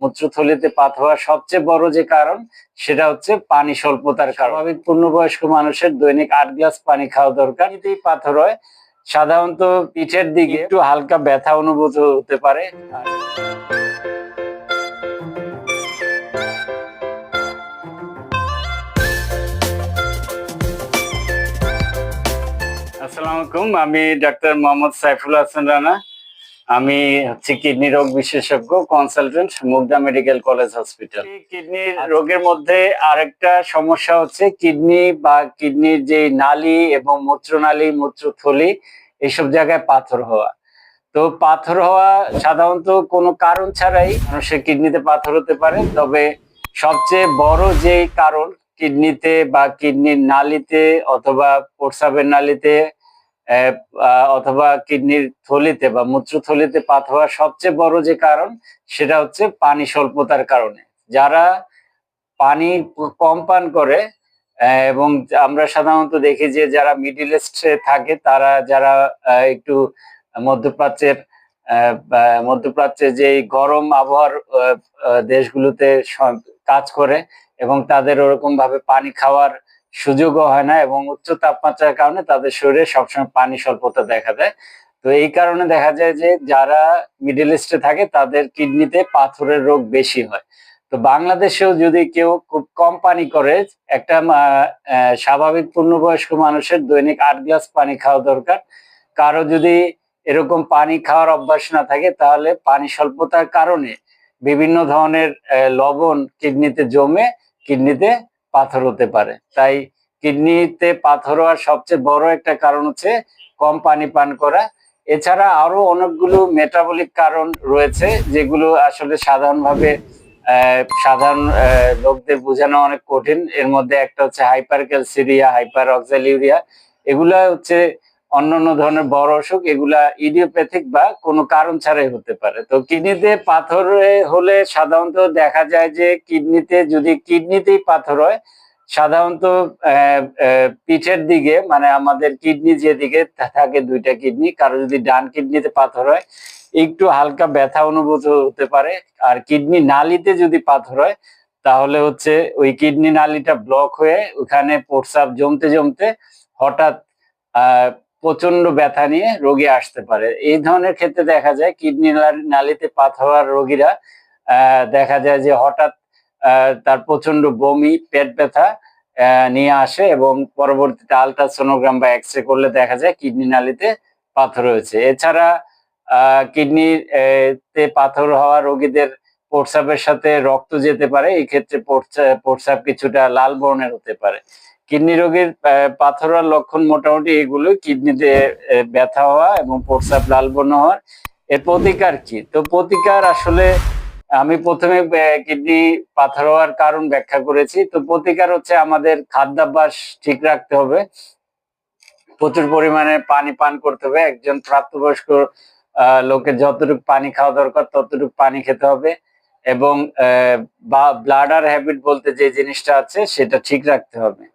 মূত্রথলিতে পাথর হওয়ার সবচেয়ে বড় যে কারণ সেটা হচ্ছে পানি স্বল্পতার কারণ। স্বাভাবিক পূর্ণবয়স্ক মানুষের দৈনিক 8 গ্লাস পানি খাওয়া দরকার। এতেই পাথর হয়। সাধারণত পিঠের দিকে একটু হালকা ব্যথা অনুভূত হতে পারে। আসসালামু আলাইকুম, আমি ডাক্তার মোহাম্মদ সাইফুল হাসান রানা। আমি হচ্ছে কিডনি রোগ বিশেষজ্ঞ, consultant, Mugda medical college hospital. কিডনির রোগের মধ্যে আরেকটা সমস্যা হচ্ছে কিডনি বা কিডনির যে নালী এবং মূত্রনালী, মূত্রথলি এইসব জায়গায় পাথর হওয়া। তো পাথর হওয়া সাধারণত কোনো কারণ ছাড়াই মানুষের কিডনিতে পাথর হতে পারে। তবে সবচেয়ে বড় যে কারণ কিডনিতে বা কিডনির নালীতে অথবা প্রস্রাবের নালীতে অথবা কিডনির থলিতে বা মূত্রথলিতে পাথর হওয়ার সবচেয়ে বড় যে কারণ সেটা হচ্ছে পানি স্বল্পতার কারণে। যারা পানি কম পান করে এবং আমরা সাধারণত দেখি যে যারা মিডল ইস্টে থাকে, তারা যারা একটু মধ্যপ্রাচ্যের মধ্যপ্রাচ্যে যে গরম আবহাওয়ার দেশগুলোতে কাজ করে এবং তাদের ওরকম ভাবে পানি খাওয়ার সুযোগও হয় না এবং উচ্চ তাপমাত্রার কারণে তাদের শরীরে সবসময় পানি স্বল্পতা দেখা দেয়। তো এই কারণে দেখা যায় যে যারা মিডল ইস্টে থাকে তাদের কিডনিতে পাথরের রোগ বেশি হয়। তো বাংলাদেশেও যদি কেউ খুব কম পানি করে, একটা স্বাভাবিক পূর্ণবয়স্ক মানুষের দৈনিক 8 গ্লাস পানি খাওয়া দরকার। কারো যদি এরকম পানি খাওয়ার অভ্যাস না থাকে, তাহলে পানি স্বল্পতার কারণে বিভিন্ন ধরনের লবণ কিডনিতে জমে কিডনিতে পাথর হতে পারে। তাই কিডনিতে পাথর হওয়ার সবচেয়ে বড় একটা কারণ হচ্ছে কম পানি পান করা। এছাড়া আরো অনেকগুলো মেটাবলিক কারণ রয়েছে, যেগুলো আসলে সাধারণভাবে সাধারণ লোকদের বোঝানো অনেক কঠিন। এর মধ্যে একটা হচ্ছে হাইপার ক্যালসিরিয়া, হাইপার অক্সালিউরিয়া। এগুলা হচ্ছে অন্যান্য ধরনের বড় অসুখ, এগুলা ইডিওপ্যাথিক বা কোনো কারণ ছাড়াই হতে পারে। তো কিডনিতে পাথর হলে সাধারণত দেখা যায় যে কিডনিতেই পাথর হয়, সাধারণত পিঠের দিকে, মানে আমাদের কিডনি যেদিকে থাকে, দুইটা কিডনি, কারো যদি ডান কিডনিতে পাথর হয় একটু হালকা ব্যথা অনুভূত হতে পারে। আর কিডনি নালীতে যদি পাথর হয় তাহলে হচ্ছে ওই কিডনি নালীটা ব্লক হয়ে ওখানে প্রস্রাব জমতে জমতে হঠাৎ প্রচন্ড ব্যথা নিয়ে রোগী আসতে পারে। এই ধরনের ক্ষেত্রে দেখা যায় কিডনি নালীতে পাথর হওয়ার রোগীরা দেখা যায় যে হঠাৎ তার প্রচন্ড বমি, পেট ব্যথা নিয়ে আসে এবং পরবর্তীতে আলট্রাসোনোগ্রাম বা এক্সরে করলে দেখা যায় কিডনি নালীতে পাথর হয়েছে। এছাড়া কিডনির তে পাথর হওয়া রোগীদের প্রস্রাবের সাথে রক্ত যেতে পারে। এই ক্ষেত্রে প্রস্রাব কিছুটা লাল বর্ণের হতে পারে। কিডনি রোগীর পাথর হওয়ার লক্ষণ মোটামুটি এগুলো: কিডনিতে ব্যথা হওয়া এবং প্রস্রাব লাল বর্ণ হওয়ার। এর প্রতিকার কি? তো প্রতিকার আসলে আমি প্রথমে কিডনি পাথর হওয়ার কারণ ব্যাখ্যা করেছি। তো প্রতিকার হচ্ছে আমাদের খাদ্যাভ্যাস ঠিক রাখতে হবে, প্রচুর পরিমাণে পানি পান করতে হবে। একজন প্রাপ্তবয়স্ক লোকের যতটুকু পানি খাওয়া দরকার ততটুকু পানি খেতে হবে এবং ব্লাডার হ্যাবিট বলতে যে জিনিসটা আছে সেটা ঠিক রাখতে হবে।